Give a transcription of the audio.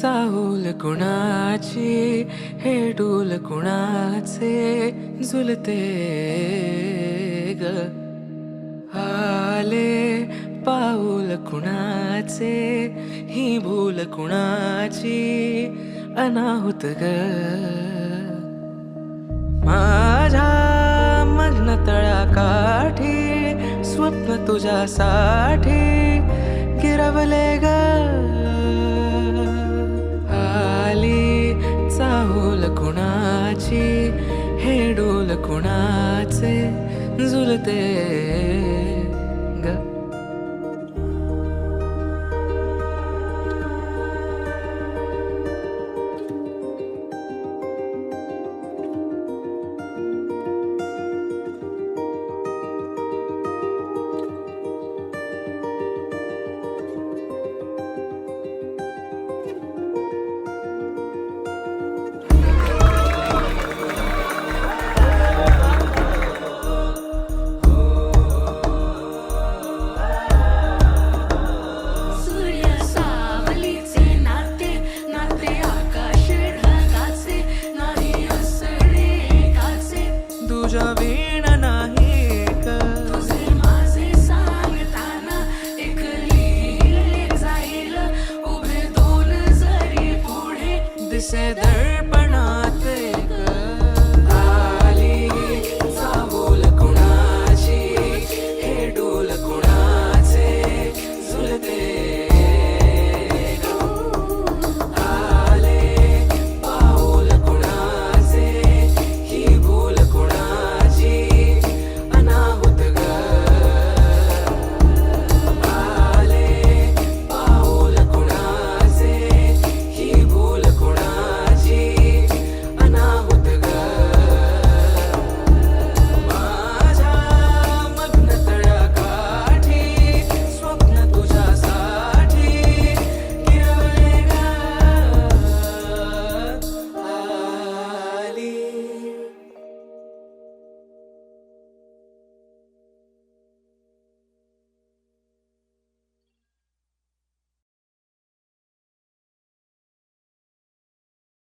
चाहूल कुणाची हे डूल कुणाचे झुलते ग आले पाऊल कुणाचे ही भूल कुणाची अनाहुत ग माझ्या मग्न तळाकाठी स्वप्न तुझ्यासाठी गिरवले ग आली चाहूल कुणाची हे डोल कुणाचे झुलते ग तुझ्या वीण नाही तुझे माझे सांगताना एक लिहिले जाईल उभे दोन जरी पुढे दिसे